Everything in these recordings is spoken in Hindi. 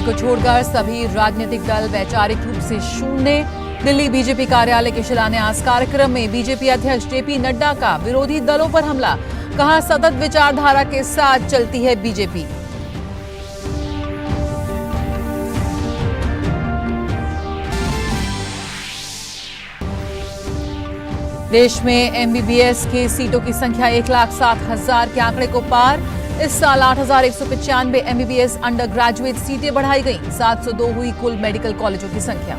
को छोड़कर सभी राजनीतिक दल वैचारिक रूप से शून्य। दिल्ली बीजेपी कार्यालय के शिलान्यास कार्यक्रम में बीजेपी अध्यक्ष जेपी नड्डा का विरोधी दलों पर हमला। कहा, सतत विचारधारा के साथ चलती है बीजेपी। देश में एमबीबीएस की सीटों की संख्या 1,07,000 के आंकड़े को पार। इस साल 8,195 एमबीबीएस अंडर ग्रेजुएट सीटें बढ़ाई गईं। 702 हुई कुल मेडिकल कॉलेजों की संख्या।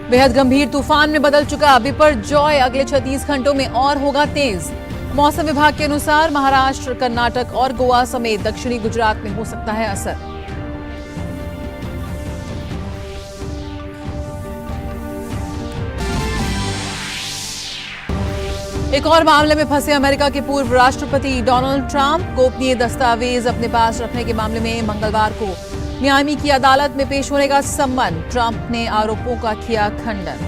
बेहद गंभीर तूफान में बदल चुका बिपरजॉय अगले 36 घंटों में और होगा तेज। मौसम विभाग के अनुसार महाराष्ट्र, कर्नाटक और गोवा समेत दक्षिणी गुजरात में हो सकता है असर। एक और मामले में फंसे अमेरिका के पूर्व राष्ट्रपति डोनाल्ड ट्रंप। गोपनीय दस्तावेज अपने पास रखने के मामले में मंगलवार को मियामी की अदालत में पेश होने का सम्मन। ट्रंप ने आरोपों का किया खंडन।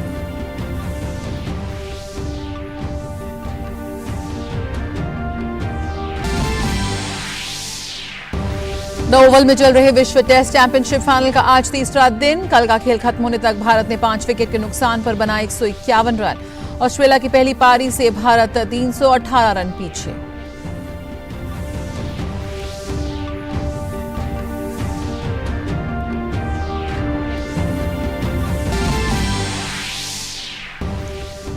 द ओवल में चल रहे विश्व टेस्ट चैंपियनशिप फाइनल का आज तीसरा दिन। कल का खेल खत्म होने तक भारत ने 5 विकेट के नुकसान पर बनाए 151 रन। ऑस्ट्रेलिया की पहली पारी से भारत 318 रन पीछे।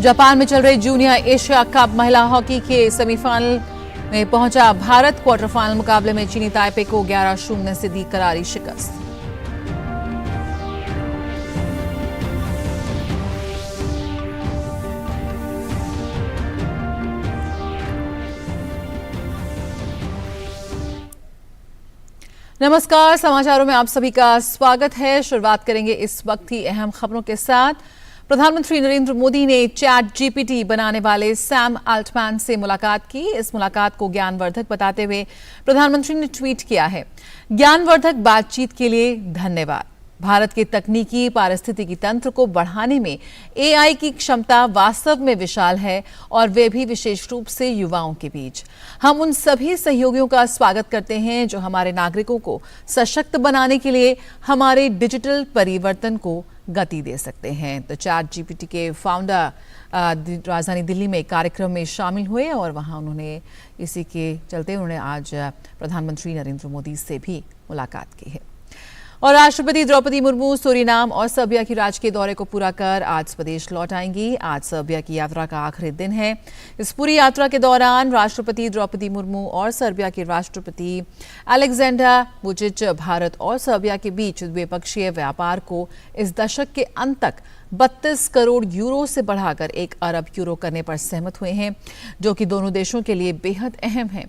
जापान में चल रहे जूनियर एशिया कप महिला हॉकी के सेमीफाइनल में पहुंचा भारत। क्वार्टर फाइनल मुकाबले में चीनी ताइपे को 11-0 से दी करारी शिकस्त। नमस्कार, समाचारों में आप सभी का स्वागत है। शुरुआत करेंगे इस वक्त की अहम खबरों के साथ। प्रधानमंत्री नरेंद्र मोदी ने चैट जीपीटी बनाने वाले सैम अल्टमैन से मुलाकात की। इस मुलाकात को ज्ञानवर्धक बताते हुए प्रधानमंत्री ने ट्वीट किया है, ज्ञानवर्धक बातचीत के लिए धन्यवाद। भारत के तकनीकी पारिस्थितिकी तंत्र को बढ़ाने में एआई की क्षमता वास्तव में विशाल है और वे भी विशेष रूप से युवाओं के बीच। हम उन सभी सहयोगियों का स्वागत करते हैं जो हमारे नागरिकों को सशक्त बनाने के लिए हमारे डिजिटल परिवर्तन को गति दे सकते हैं। तो चैट जीपीटी के फाउंडर राजधानी दिल्ली में कार्यक्रम में शामिल हुए और वहां उन्होंने इसी के चलते उन्होंने आज प्रधानमंत्री नरेंद्र मोदी से भी मुलाकात की है। और राष्ट्रपति द्रौपदी मुर्मू सूरीनाम और सर्बिया की राजकीय दौरे को पूरा कर आज स्वदेश लौट आएंगी। आज सर्बिया की यात्रा का आखिरी दिन है। इस पूरी यात्रा के दौरान राष्ट्रपति द्रौपदी मुर्मू और सर्बिया के राष्ट्रपति अलेक्जेंडर वुचिच भारत और सर्बिया के बीच द्विपक्षीय व्यापार को इस दशक के अंत तक 32 करोड़ यूरो से बढ़ाकर 1 अरब यूरो करने पर सहमत हुए हैं, जो कि दोनों देशों के लिए बेहद अहम है।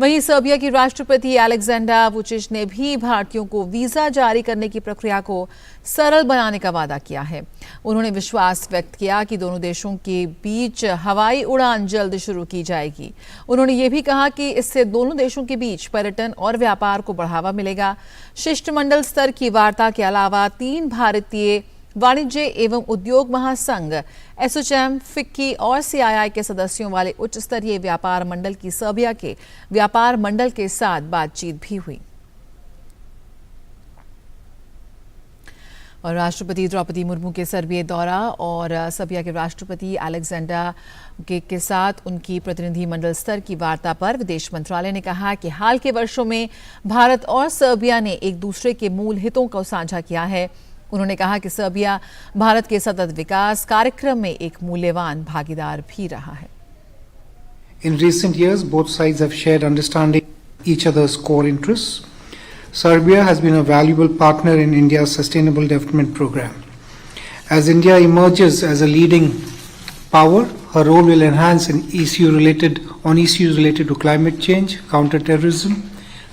वहीं सर्बिया की राष्ट्रपति अलेक्जेंडर वुचिच ने भी भारतीयों को वीजा जारी करने की प्रक्रिया को सरल बनाने का वादा किया है। उन्होंने विश्वास व्यक्त किया कि दोनों देशों के बीच हवाई उड़ान जल्द शुरू की जाएगी। उन्होंने ये भी कहा कि इससे दोनों देशों के बीच पर्यटन और व्यापार को बढ़ावा मिलेगा। शिष्टमंडल स्तर की वार्ता के अलावा 3 भारतीय वाणिज्य एवं उद्योग महासंघ एसोचैम, फिक्की और सीआईआई के सदस्यों वाले उच्च स्तरीय व्यापार मंडल की सर्बिया के व्यापार मंडल के साथ बातचीत भी हुई। और राष्ट्रपति द्रौपदी मुर्मू के सर्बिया दौरा और सर्बिया के राष्ट्रपति अलेक्जेंडर के साथ उनकी प्रतिनिधि मंडल स्तर की वार्ता पर विदेश मंत्रालय ने कहा कि हाल के वर्षों में भारत और सर्बिया ने एक दूसरे के मूल हितों को साझा किया है। उन्होंने कहा कि सर्बिया भारत के सतत विकास कार्यक्रम में एक मूल्यवान भागीदार भी रहा है। In recent years, both sides have shared understanding each other's core interests. Serbia has been a valuable partner in India's Sustainable Development Program. As India emerges as a leading power, her role will enhance on issues related to climate change, counter-terrorism,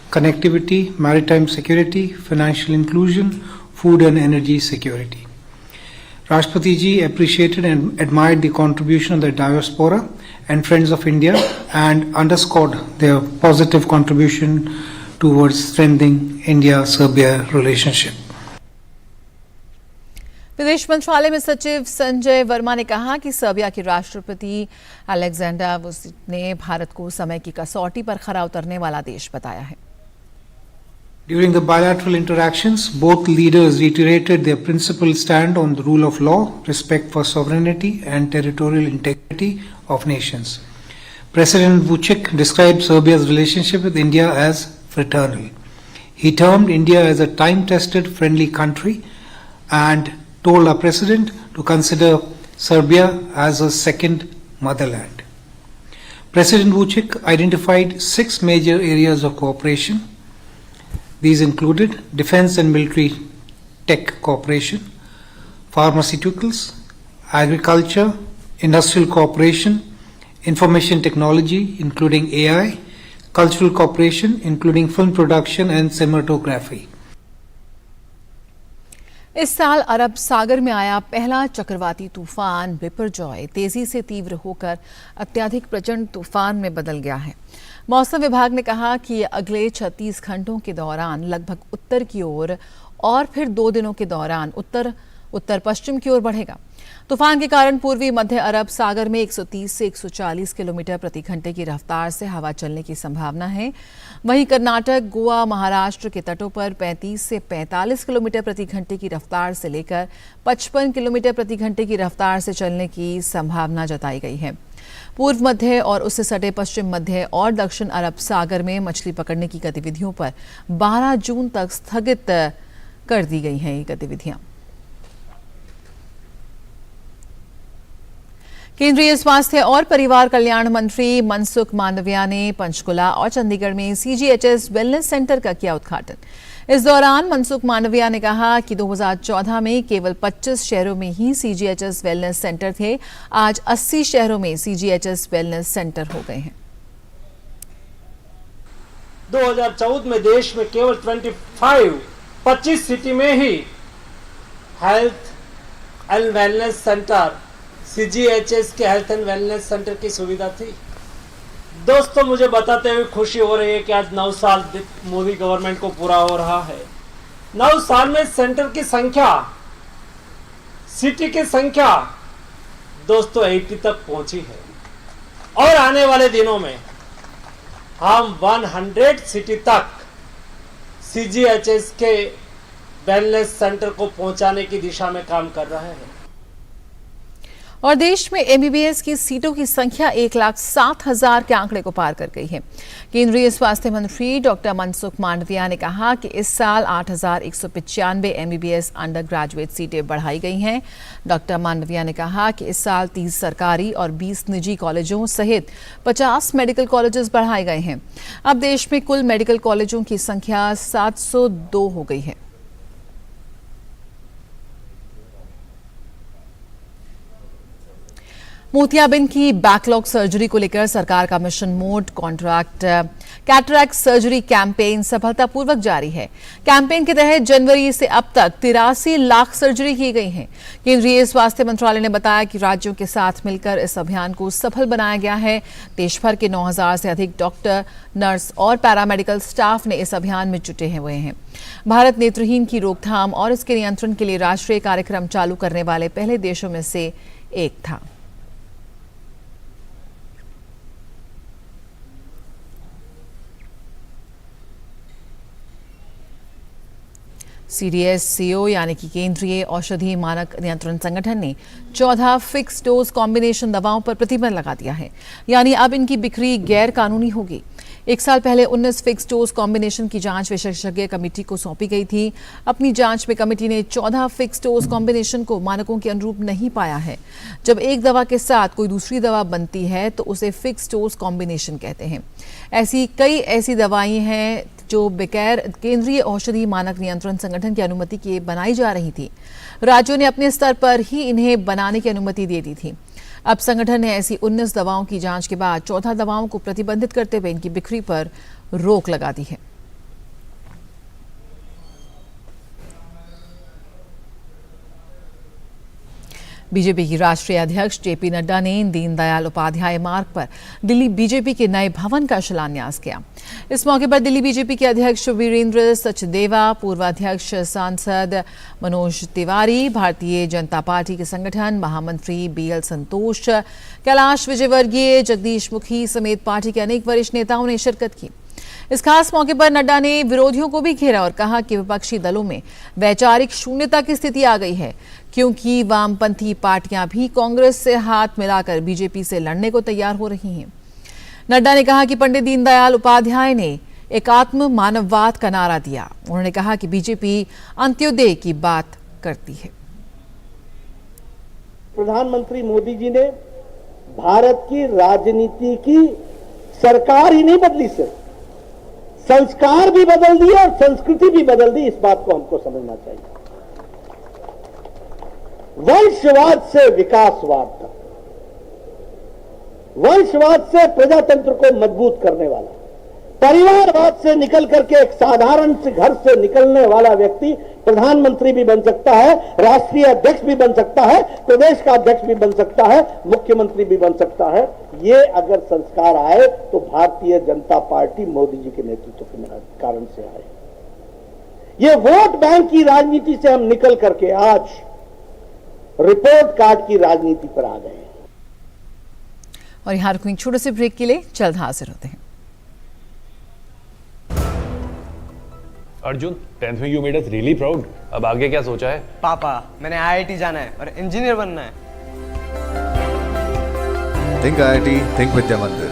connectivity, maritime security, financial inclusion, food and energy security. Rashtrapati ji appreciated and admired the contribution of the diaspora and friends of India and underscored their positive contribution towards strengthening India-Serbia relationship. विदेश मंत्रालय में सचिव संजय वर्मा ने कहा कि सर्बिया के राष्ट्रपति अलेक्जेंडर वुचिक ने भारत को समय की कसौटी पर खरा उतरने वाला देश बताया है। During the bilateral interactions, both leaders reiterated their principled stand on the rule of law, respect for sovereignty and territorial integrity of nations. President Vučić described Serbia's relationship with India as fraternal. He termed India as a time-tested, friendly country and told our president to consider Serbia as a second motherland. President Vučić identified 6 major areas of cooperation. These included defense and military tech cooperation, pharmaceuticals, agriculture, industrial cooperation, information technology including AI, cultural cooperation including film production and cinematography. इस साल अरब सागर में आया पहला चक्रवाती तूफान बिपरजॉय तेजी से तीव्र होकर अत्यधिक प्रचंड तूफान में बदल गया है। मौसम विभाग ने कहा कि अगले 36 घंटों के दौरान लगभग उत्तर की ओर और फिर 2 दिनों के दौरान उत्तर पश्चिम की ओर बढ़ेगा। तूफान के कारण पूर्वी मध्य अरब सागर में 130 से 140 किलोमीटर प्रति घंटे की रफ्तार से हवा चलने की संभावना है। वहीं कर्नाटक, गोवा, महाराष्ट्र के तटों पर 35 से 45 किलोमीटर प्रति घंटे की रफ्तार से लेकर 55 किलोमीटर प्रति घंटे की रफ्तार से चलने की संभावना जताई गई है। पूर्व मध्य और उससे सटे पश्चिम मध्य और दक्षिण अरब सागर में मछली पकड़ने की गतिविधियों पर 12 जून तक स्थगित कर दी गई हैं ये गतिविधियां। केंद्रीय स्वास्थ्य और परिवार कल्याण मंत्री मनसुख मांडविया ने पंचकुला और चंडीगढ़ में सीजीएचएस वेलनेस सेंटर का किया उद्घाटन। इस दौरान मनसुख मांडविया ने कहा कि 2014 में केवल 25 शहरों में ही सीजीएचएस वेलनेस सेंटर थे, आज 80 शहरों में सीजीएचएस वेलनेस सेंटर हो गए हैं। 2014 में देश में केवल 25 सिटी में ही health and wellness centre, CGHS के हेल्थ एंड वेलनेस सेंटर की सुविधा थी। दोस्तों, मुझे बताते हुए खुशी हो रही है कि आज 9 साल मोदी गवर्नमेंट को पूरा हो रहा है। 9 साल में सेंटर की संख्या, सिटी की संख्या दोस्तों 80 तक पहुंची है और आने वाले दिनों में हम 100 सिटी तक सीजीएचएस के वेलनेस सेंटर को पहुंचाने की दिशा में काम कर रहे हैं। और देश में एमबीबीएस की सीटों की संख्या 1,07,000 के आंकड़े को पार कर गई है। केंद्रीय स्वास्थ्य मंत्री डॉक्टर मनसुख मांडविया ने कहा कि इस साल 8,195 एमबीबीएस अंडर ग्रेजुएट सीटें बढ़ाई गई हैं। डॉक्टर मांडविया ने कहा कि इस साल 30 सरकारी और 20 निजी कॉलेजों सहित 50 मेडिकल कॉलेजेस बढ़ाए गए हैं। अब देश में कुल मेडिकल कॉलेजों की संख्या 702 हो गई है। मोतियाबिंद की बैकलॉग सर्जरी को लेकर सरकार का mission mode contract cataract surgery campaign सफलतापूर्वक जारी है। कैंपेन के तहत जनवरी से अब तक 83 लाख सर्जरी की गई हैं। केंद्रीय स्वास्थ्य मंत्रालय ने बताया कि राज्यों के साथ मिलकर इस अभियान को सफल बनाया गया है। देश भर के 9,000 से अधिक डॉक्टर, नर्स और पैरामेडिकल स्टाफ ने इस अभियान में जुटे हुए हैं। भारत नेत्रहीन की रोकथाम और इसके नियंत्रण के लिए राष्ट्रीय कार्यक्रम चालू करने वाले पहले देशों में से एक था। सीडीएस-सीओ यानी कि केंद्रीय औषधि मानक नियंत्रण संगठन ने 14 फिक्स डोज कॉम्बिनेशन दवाओं पर प्रतिबंध लगा दिया है, यानी अब इनकी बिक्री गैर कानूनी होगी। 1 साल पहले 19 फिक्स डोज कॉम्बिनेशन की जांच विशेषज्ञ कमेटी को सौंपी गई थी। अपनी जांच में कमेटी ने 14 फिक्स डोज कॉम्बिनेशन को मानकों के अनुरूप नहीं पाया है। जब एक दवा के साथ कोई दूसरी दवा बनती है तो उसे फिक्स डोज कॉम्बिनेशन कहते हैं। ऐसी दवाएं हैं जो बगैर केंद्रीय औषधि मानक नियंत्रण संगठन की अनुमति के बनाई जा रही थी। राज्यों ने अपने स्तर पर ही इन्हें बनाने की अनुमति दे दी थी। अब संगठन ने ऐसी 19 दवाओं की जांच के बाद 14 दवाओं को प्रतिबंधित करते हुए इनकी बिक्री पर रोक लगा दी है। बीजेपी की राष्ट्रीय अध्यक्ष जेपी नड्डा ने दीनदयाल उपाध्याय मार्ग पर दिल्ली बीजेपी के नए भवन का शिलान्यास किया। इस मौके पर दिल्ली बीजेपी के अध्यक्ष वीरेंद्र सचदेवा, पूर्व अध्यक्ष सांसद मनोज तिवारी, भारतीय जनता पार्टी के संगठन महामंत्री बीएल संतोष, कैलाश विजयवर्गीय, जगदीश मुखी समेत पार्टी के अनेक वरिष्ठ नेताओं ने शिरकत की। इस खास मौके पर नड्डा ने विरोधियों को भी घेरा और कहा कि विपक्षी दलों में वैचारिक शून्यता की स्थिति आ गई है, क्योंकि वामपंथी पार्टियां भी कांग्रेस से हाथ मिलाकर बीजेपी से लड़ने को तैयार हो रही हैं। नड्डा ने कहा कि पंडित दीनदयाल उपाध्याय ने एकात्म मानववाद का नारा दिया। उन्होंने कहा कि बीजेपी अंत्योदय की बात करती है। प्रधानमंत्री मोदी जी ने भारत की राजनीति की सरकार ही नहीं बदली, सिर्फ संस्कार भी बदल दिए और संस्कृति भी बदल दी। इस बात को हमको समझना चाहिए। वंशवाद से विकासवाद तक, वंशवाद से प्रजातंत्र को मजबूत करने वाला, परिवारवाद से निकल करके एक साधारण से घर से निकलने वाला व्यक्ति प्रधानमंत्री भी बन सकता है, राष्ट्रीय अध्यक्ष भी बन सकता है, प्रदेश का अध्यक्ष भी बन सकता है, मुख्यमंत्री भी बन सकता है। ये अगर संस्कार आए तो भारतीय जनता पार्टी मोदी जी के नेतृत्व के कारण से आए। ये वोट बैंक की राजनीति से हम निकल करके आज रिपोर्ट कार्ड की राजनीति पर आ गए। और यहां रुकेंगे छोटे से ब्रेक के लिए, जल्द हाजिर होते हैं। अर्जुन, 10th में you made us really proud. अब आगे क्या सोचा है? पापा, मैंने आईआईटी जाना है और इंजीनियर बनना है। थिंक आईआईटी, थिंक विद्या मंदिर।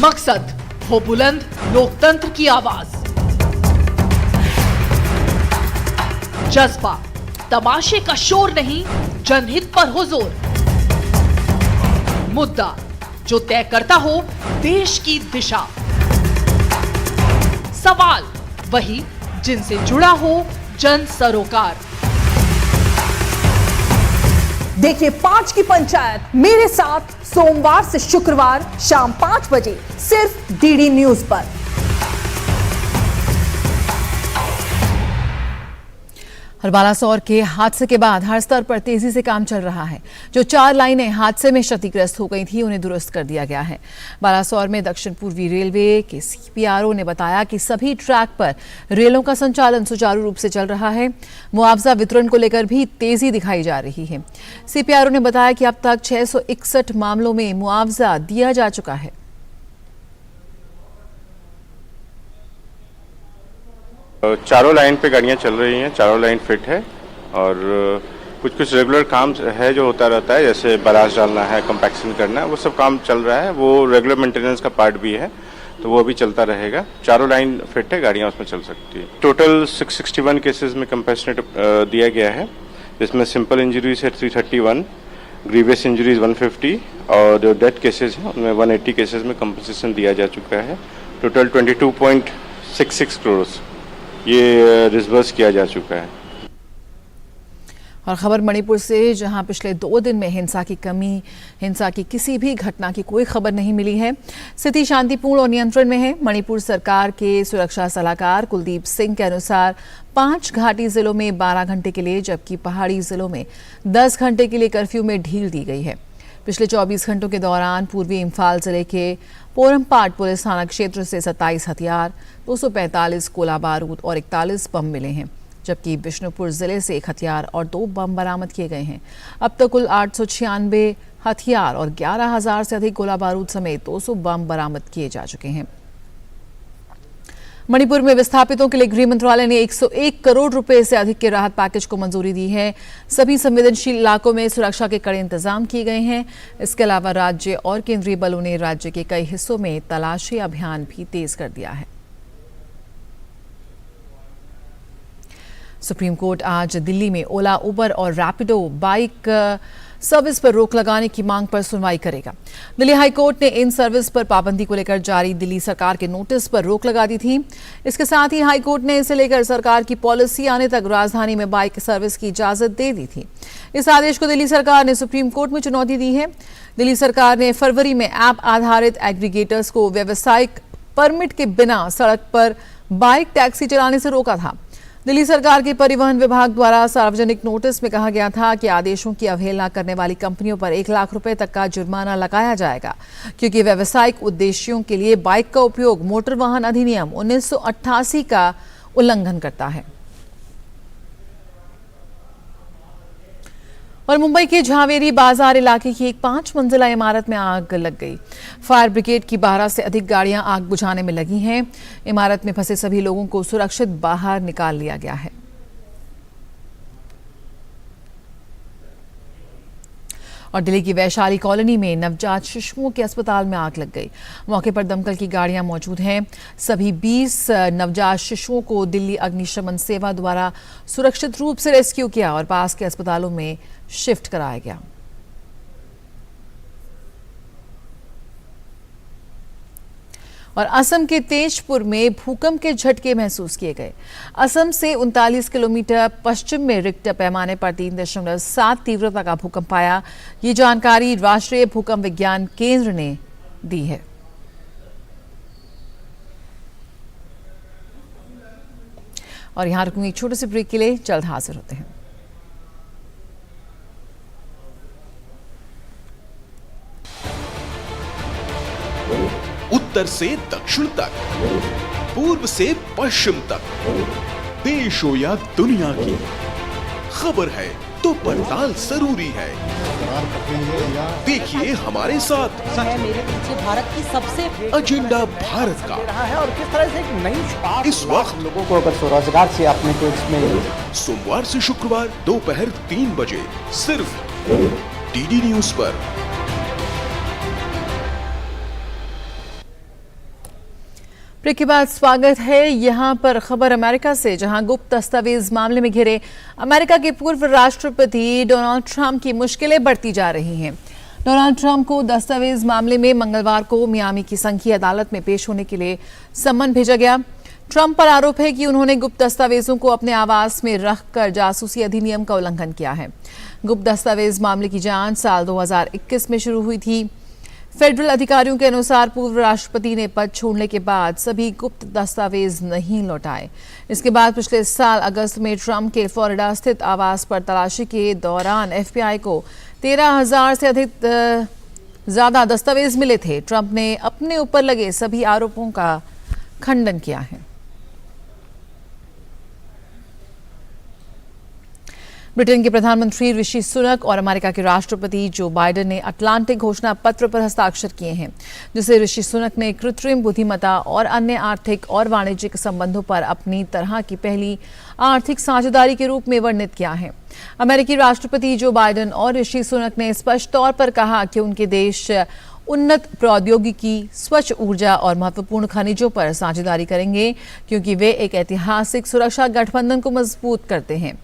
मकसद हो बुलंद, लोकतंत्र की आवाज, जज्बा तमाशे का शोर नहीं, जनहित पर हो जोर, मुद्दा जो तय करता हो देश की दिशा, सवाल वही जिनसे जुड़ा हो जन सरोकार। देखिए 5 की पंचायत मेरे साथ सोमवार से शुक्रवार शाम 5 बजे सिर्फ डीडी न्यूज पर। और बालासोर के हादसे के बाद हर स्तर पर तेजी से काम चल रहा है। जो 4 लाइनें हादसे में क्षतिग्रस्त हो गई थी उन्हें दुरुस्त कर दिया गया है। बालासोर में दक्षिण पूर्वी रेलवे के सीपीआरओ ने बताया कि सभी ट्रैक पर रेलों का संचालन सुचारू रूप से चल रहा है। मुआवजा वितरण को लेकर भी तेजी दिखाई जा रही है। सीपीआरओ ने बताया कि अब तक 661 मामलों में मुआवजा दिया जा चुका है। चारों लाइन पे गाड़ियां चल रही हैं, चारों लाइन फिट है और कुछ रेगुलर काम है जो होता रहता है, जैसे बरास डालना है, कंपैक्शन करना है, वो सब काम चल रहा है। वो रेगुलर मेंटेनेंस का पार्ट भी है, तो वो भी चलता रहेगा। चारों लाइन फिट है, गाड़ियां उसमें चल सकती है। टोटल 661 केसेस में कंपेंसेट दिया गया है, जिसमें सिंपल इंजरीज है 331, ग्रीवियस इंजरीज 150 और जो डेथ केसेस हैं उनमें 180 केसेस में कंपनसेशन दिया जा चुका है। टोटल 22.66 करोड़ ये रिवर्स किया जा चुका है। और खबर मणिपुर से, जहां पिछले 2 दिन में हिंसा की किसी भी घटना की कोई खबर नहीं मिली है। स्थिति शांतिपूर्ण और नियंत्रण में है। मणिपुर सरकार के सुरक्षा सलाहकार कुलदीप सिंह के अनुसार 5 घाटी जिलों में 12 घंटे के लिए, जबकि पहाड़ी जिलों में 10 घंटे के लिए कर्फ्यू में ढील दी गई है। पिछले 24 घंटों के दौरान पूर्वी इम्फाल जिले के पोरमपाट पुलिस थाना क्षेत्र से 27 हथियार, 245 गोला बारूद और 41 बम मिले हैं, जबकि बिष्णुपुर जिले से 1 हथियार और 2 बम बरामद किए गए हैं। अब तक कुल 896 हथियार और 11,000 से अधिक गोला बारूद समेत 200 बम बरामद किए जा चुके हैं। मणिपुर में विस्थापितों के लिए गृह मंत्रालय ने 101 करोड़ रुपए से अधिक के राहत पैकेज को मंजूरी दी है। सभी संवेदनशील इलाकों में सुरक्षा के कड़े इंतजाम किए गए हैं। इसके अलावा राज्य और केंद्रीय बलों ने राज्य के कई हिस्सों में तलाशी अभियान भी तेज कर दिया है। सुप्रीम कोर्ट आज दिल्ली में ओला, उबर और रैपिडो बाइक सर्विस पर रोक लगाने की मांग पर सुनवाई करेगा। दिल्ली हाईकोर्ट ने इन सर्विस पर पाबंदी को लेकर जारी दिल्ली सरकार के नोटिस पर रोक लगा दी थी। इसके साथ ही हाईकोर्ट ने इसे लेकर सरकार की पॉलिसी आने तक राजधानी में बाइक सर्विस की इजाजत दे दी थी। इस आदेश को दिल्ली सरकार ने सुप्रीम कोर्ट में चुनौती दी है। दिल्ली सरकार ने फरवरी में ऐप आधारित एग्रीगेटर्स को व्यावसायिक परमिट के बिना सड़क पर बाइक टैक्सी चलाने से रोका था। दिल्ली सरकार के परिवहन विभाग द्वारा सार्वजनिक नोटिस में कहा गया था कि आदेशों की अवहेलना करने वाली कंपनियों पर 1 लाख रुपए तक का जुर्माना लगाया जाएगा, क्योंकि व्यावसायिक उद्देश्यों के लिए बाइक का उपयोग मोटर वाहन अधिनियम 1988 का उल्लंघन करता है। और मुंबई के झावेरी बाजार इलाके की एक 5 मंजिला इमारत में आग लग गई। फायर ब्रिगेड की 12 से अधिक गाड़ियां आग बुझाने में लगी हैं। इमारत में फंसे सभी लोगों को सुरक्षित बाहर निकाल लिया गया है। और दिल्ली की वैशाली कॉलोनी में नवजात शिशुओं के अस्पताल में आग लग गई। मौके पर दमकल की गाड़ियां मौजूद हैं। सभी 20 नवजात शिशुओं को दिल्ली अग्निशमन सेवा द्वारा सुरक्षित रूप से रेस्क्यू किया और पास के अस्पतालों में शिफ्ट कराया गया। और असम के तेजपुर में भूकंप के झटके महसूस किए गए। असम से 39 किलोमीटर पश्चिम में रिक्टर पैमाने पर 3.7 तीव्रता का भूकंप आया। ये जानकारी राष्ट्रीय भूकंप विज्ञान केंद्र ने दी है। और यहां रुकूंगी एक छोटे से ब्रेक के लिए, जल्द हाजिर होते हैं। उत्तर से दक्षिण तक, पूर्व से पश्चिम तक, देश हो या दुनिया की खबर है तो पड़ताल जरूरी है। देखिए हमारे साथ मेरे पीछे भारत की सबसे एजेंडा भारत का है और किस तरह से एक नई इस वक्त लोगों को अगर स्वरोजगार से अपने को इसमें सोमवार से शुक्रवार दोपहर 3 बजे सिर्फ डीडी न्यूज पर। ब्रेक के बाद स्वागत है। यहां पर खबर अमेरिका से, जहां गुप्त दस्तावेज मामले में घिरे अमेरिका के पूर्व राष्ट्रपति डोनाल्ड ट्रंप की मुश्किलें बढ़ती जा रही हैं। डोनाल्ड ट्रंप को दस्तावेज मामले में मंगलवार को मियामी की संघीय अदालत में पेश होने के लिए सम्मन भेजा गया। ट्रंप पर आरोप है कि उन्होंने गुप्त दस्तावेजों को अपने आवास में रखकर जासूसी अधिनियम का उल्लंघन किया है। गुप्त दस्तावेज मामले की जांच साल 2021 में शुरू हुई थी। फेडरल अधिकारियों के अनुसार पूर्व राष्ट्रपति ने पद छोड़ने के बाद सभी गुप्त दस्तावेज नहीं लौटाए। इसके बाद पिछले साल अगस्त में ट्रंप के फ्लोरिडा स्थित आवास पर तलाशी के दौरान एफबीआई को 13,000 से अधिक ज्यादा दस्तावेज मिले थे। ट्रंप ने अपने ऊपर लगे सभी आरोपों का खंडन किया है। ब्रिटेन के प्रधानमंत्री ऋषि सुनक और अमेरिका के राष्ट्रपति जो बाइडेन ने अटलांटिक घोषणा पत्र पर हस्ताक्षर किए हैं, जिसे ऋषि सुनक ने कृत्रिम बुद्धिमत्ता और अन्य आर्थिक और वाणिज्यिक संबंधों पर अपनी तरह की पहली आर्थिक साझेदारी के रूप में वर्णित किया है। अमेरिकी राष्ट्रपति जो बाइडेन और ऋषि सुनक ने स्पष्ट तौर पर कहा कि उनके देश उन्नत प्रौद्योगिकी, स्वच्छ ऊर्जा और महत्वपूर्ण खनिजों पर साझेदारी करेंगे, क्योंकि वे एक ऐतिहासिक सुरक्षा गठबंधन को मजबूत करते हैं।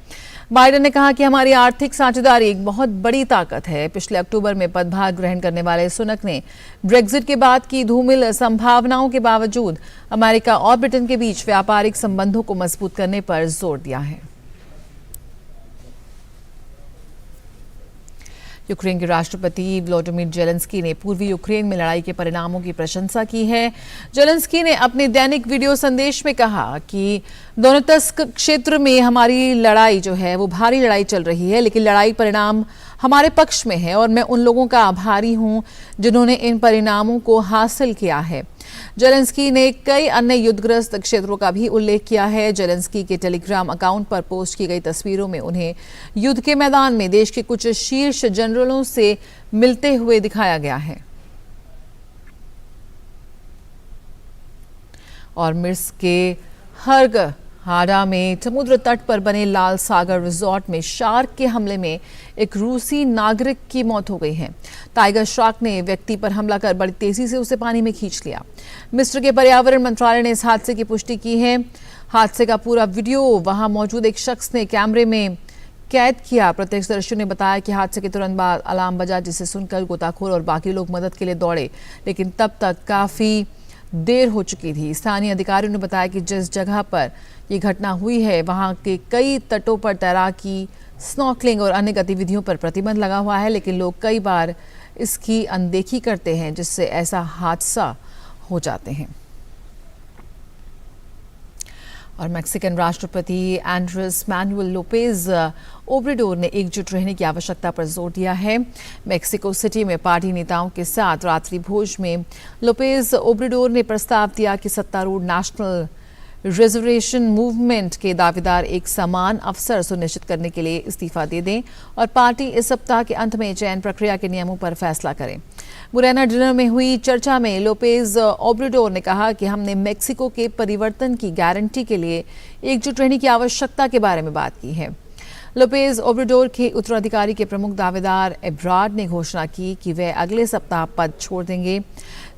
बाइडेन ने कहा कि हमारी आर्थिक साझेदारी एक बहुत बड़ी ताकत है। पिछले अक्टूबर में पदभार ग्रहण करने वाले सुनक ने ब्रेक्जिट के बाद की धूमिल संभावनाओं के बावजूद अमेरिका और ब्रिटेन के बीच व्यापारिक संबंधों को मजबूत करने पर जोर दिया है। यूक्रेन के राष्ट्रपति व्लादिमीर जेलेंस्की ने पूर्वी यूक्रेन में लड़ाई के परिणामों की प्रशंसा की है। जेलेंस्की ने अपने दैनिक वीडियो संदेश में कहा कि दोनेत्स्क क्षेत्र में हमारी लड़ाई जो है वो भारी लड़ाई चल रही है, लेकिन लड़ाई परिणाम हमारे पक्ष में है और मैं उन लोगों का आभारी हूं जिन्होंने इन परिणामों को हासिल किया है। जेलेंस्की ने कई अन्य युद्धग्रस्त क्षेत्रों का भी उल्लेख किया है। जेलेंस्की के टेलीग्राम अकाउंट पर पोस्ट की गई तस्वीरों में उन्हें युद्ध के मैदान में देश के कुछ शीर्ष जनरलों से मिलते हुए दिखाया गया है। और मिर्स के हर्ग हाडा में समुद्र तट पर बने लाल सागर रिजॉर्ट में शार्क के हमले में एक रूसी नागरिक की मौत हो गई है। टाइगर शार्क ने व्यक्ति पर हमला कर बड़ी तेजी से उसे पानी में खींच लिया। मिस्र के पर्यावरण मंत्रालय ने इस हादसे की पुष्टि की है। हादसे का पूरा वीडियो वहां मौजूद एक शख्स ने कैमरे में कैद किया। प्रत्यक्षदर्शियों ने बताया कि हादसे के तुरंत बाद अलार्म बजा, जिसे सुनकर गोताखोर और बाकी लोग मदद के लिए दौड़े, लेकिन तब तक काफी देर हो चुकी थी। स्थानीय अधिकारियों ने बताया कि जिस जगह पर ये घटना हुई है वहां के कई तटों पर तैराकी, स्नॉर्कलिंग और अन्य गतिविधियों पर प्रतिबंध लगा हुआ है, लेकिन लोग कई बार इसकी अनदेखी करते हैं, जिससे ऐसा हादसा हो जाते हैं। और मैक्सिकन राष्ट्रपति एंड्रेस मैनुअल लोपेज ओब्रेडोर ने एकजुट रहने की आवश्यकता पर जोर दिया है। मेक्सिको सिटी में पार्टी नेताओं के साथ रात्रि भोज में लोपेज ओब्रेडोर ने प्रस्ताव दिया कि सत्तारूढ़ नेशनल रिजर्वेशन मूवमेंट के दावेदार एक समान अवसर सुनिश्चित करने के लिए इस्तीफा दे दें और पार्टी इस सप्ताह के अंत में चयन प्रक्रिया के नियमों पर फैसला करें। मुरैना डिनर में हुई चर्चा में लोपेज ओब्रेडोर ने कहा कि हमने मेक्सिको के परिवर्तन की गारंटी के लिए एकजुट रहने की आवश्यकता के बारे में बात की है। लोपेज ओब्रेडोर के उत्तराधिकारी के प्रमुख दावेदार एब्राड ने घोषणा की कि वे अगले सप्ताह पद छोड़ देंगे।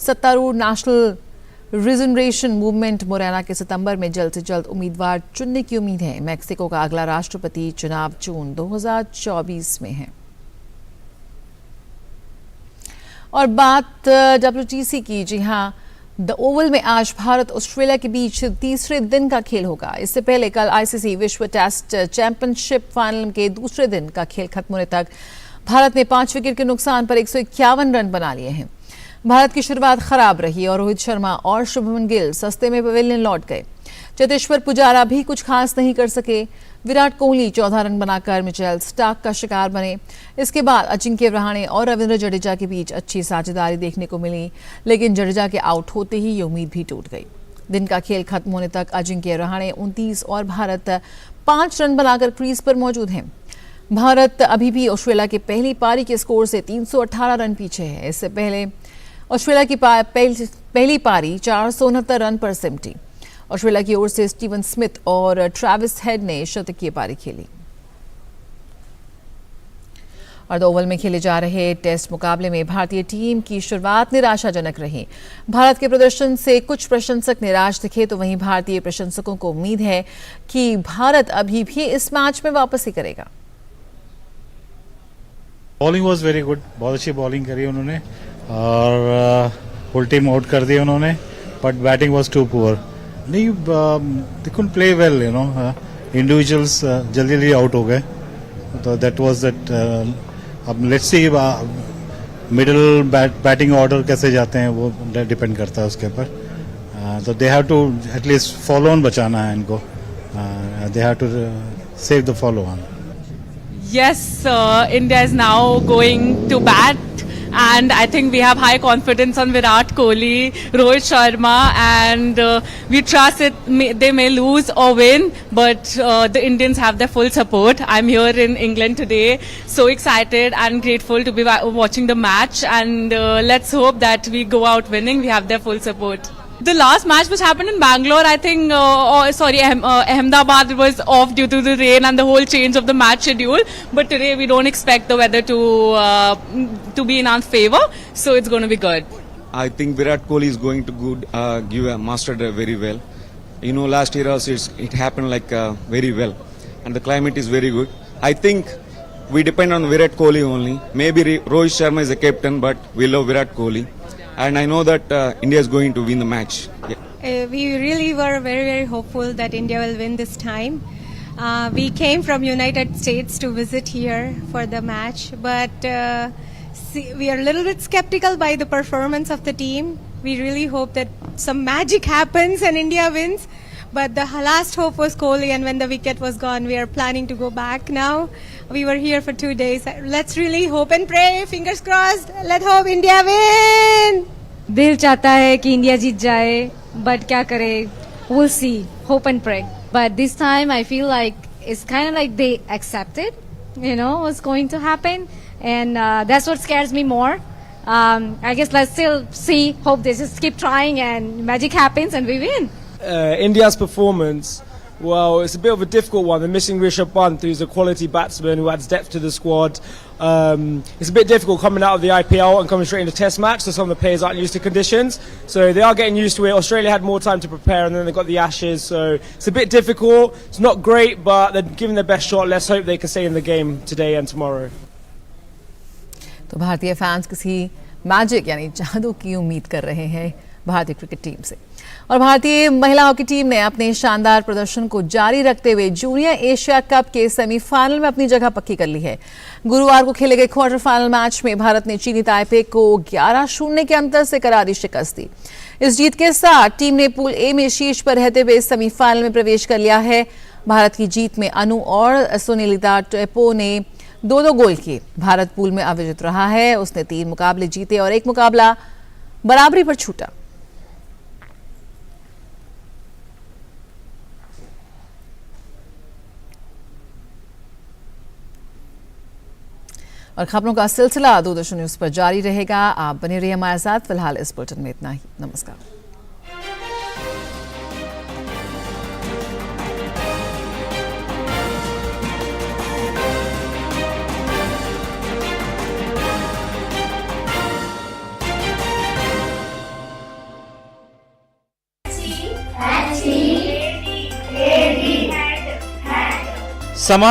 सत्तारूढ़ नेशनल रिजनरेशन मूवमेंट मुरैना के सितंबर में जल्द से जल्द उम्मीदवार चुनने की उम्मीद है। मेक्सिको का अगला राष्ट्रपति चुनाव जून 2024 में है। और बात WTC की। जी हाँ, द ओवल में आज भारत ऑस्ट्रेलिया के बीच तीसरे दिन का खेल होगा। इससे पहले कल ICC विश्व टेस्ट चैंपियनशिप फाइनल के दूसरे दिन का खेल खत्म होने तक भारत ने 5 विकेट के नुकसान पर 151 रन बना लिए हैं। भारत की शुरुआत खराब रही और रोहित शर्मा और शुभमन गिल सस्ते में पवेलियन लौट गए। चेतेश्वर पुजारा भी कुछ खास नहीं कर सके। विराट कोहली 14 रन बनाकर मिचेल स्टार्क का शिकार बने। इसके बाद अजिंक्य रहाणे और रविंद्र जडेजा के बीच अच्छी साझेदारी देखने को मिली, लेकिन जडेजा के आउट होते ही ये उम्मीद भी टूट गई। दिन का खेल खत्म होने तक अजिंक्य रहाणे 29 और भारत 5 रन बनाकर क्रीज पर मौजूद हैं। भारत अभी भी ऑस्ट्रेलिया के पहली पारी के स्कोर से 318 रन पीछे है। इससे पहले ऑस्ट्रेलिया की पहली पारी 469 रन पर सिमटी। ऑस्ट्रेलिया की ओर से स्टीवन स्मिथ और ट्रेविस हेड ने शतकीय पारी खेली। और द ओवल में खेले जा रहे टेस्ट मुकाबले में भारतीय टीम की शुरुआत निराशाजनक रही। भारत के प्रदर्शन से कुछ प्रशंसक निराश दिखे, तो वहीं भारतीय प्रशंसकों को उम्मीद है कि भारत अभी भी इस मैच में वापसी करेगा। बॉलिंग वाज वेरी गुड, बहुत अच्छी बॉलिंग करी उन्होंने और फुल टीम आउट कर दिया उन्होंने, but batting was too poor. नहीं, they couldn't play well, individuals जल्दी जल्दी आउट हो गए, तो दैट वाज दैट। अब let's see middle batting order कैसे जाते हैं, वो डिपेंड करता है उसके ऊपर। तो they have to at least follow on बचाना है इनको, they have to save the follow on. Yes, India is now going to bat, and I think we have high confidence on Virat Kohli, Rohit Sharma, and we trust they may lose or win, but the Indians have their full support. I'm here in England today, so excited and grateful to be watching the match, and let's hope that we go out winning. We have their full support. The last match which happened in Bangalore, I think, Ahmedabad was off due to the rain and the whole change of the match schedule. But today we don't expect the weather to be in our favor, so it's going to be good. I think Virat Kohli is going to mastered very well. Last year also it happened like very well, and the climate is very good. I think we depend on Virat Kohli only. Maybe Rohit Sharma is the captain, but we love Virat Kohli. And I know that India is going to win the match. Yeah. We really were very, very hopeful that India will win this time. We came from United States to visit here for the match, but we are a little bit skeptical by the performance of the team. We really hope that some magic happens and India wins. But the last hope was Kohli, and when the wicket was gone, we are planning to go back now. We were here for 2 days. Let's really hope and pray. Fingers crossed. Let's hope India win. दिल चाहता है कि इंडिया जीत जाए, but क्या करे? We'll see. Hope and pray. But this time, I feel like it's kind of like they accepted, what's going to happen, and that's what scares me more. I guess let's still see. Hope they just keep trying and magic happens and we win. India's performance, well, it's a bit of a difficult one. They're missing Rishabh Pant, who's a quality batsman who adds depth to the squad. It's a bit difficult coming out of the IPL and coming straight into Test match, so some of the players aren't used to conditions. So they are getting used to it. Australia had more time to prepare, and then they got the Ashes, so it's a bit difficult. It's not great, but they're giving their best shot. Let's hope they can stay in the game today and tomorrow. तो भारतीय फैंस किसी मैजिक यानी जादू की उम्मीद कर रहे हैं भारतीय क्रिकेट टीम से। और भारतीय महिला हॉकी टीम ने अपने शानदार प्रदर्शन को जारी रखते हुए जूनियर एशिया कप के सेमीफाइनल में अपनी जगह पक्की कर ली है। गुरुवार को खेले गए क्वार्टर फाइनल मैच में भारत ने चीनी ताइपे को 11-0 के अंतर से करारी शिकस्त दी। इस जीत के साथ टीम ने पूल ए में शीर्ष पर रहते हुए सेमीफाइनल में प्रवेश कर लिया है। भारत की जीत में अनु और सुनीलिता टेपो ने 2-2 गोल किए। भारत पूल में अविजित रहा है, उसने 3 मुकाबले जीते और 1 मुकाबला बराबरी पर छूटा। और खबरों का सिलसिला दूरदर्शन न्यूज पर जारी रहेगा। आप बने रहिए हमारे साथ। फिलहाल इस बुलेटिन में इतना ही। नमस्कार।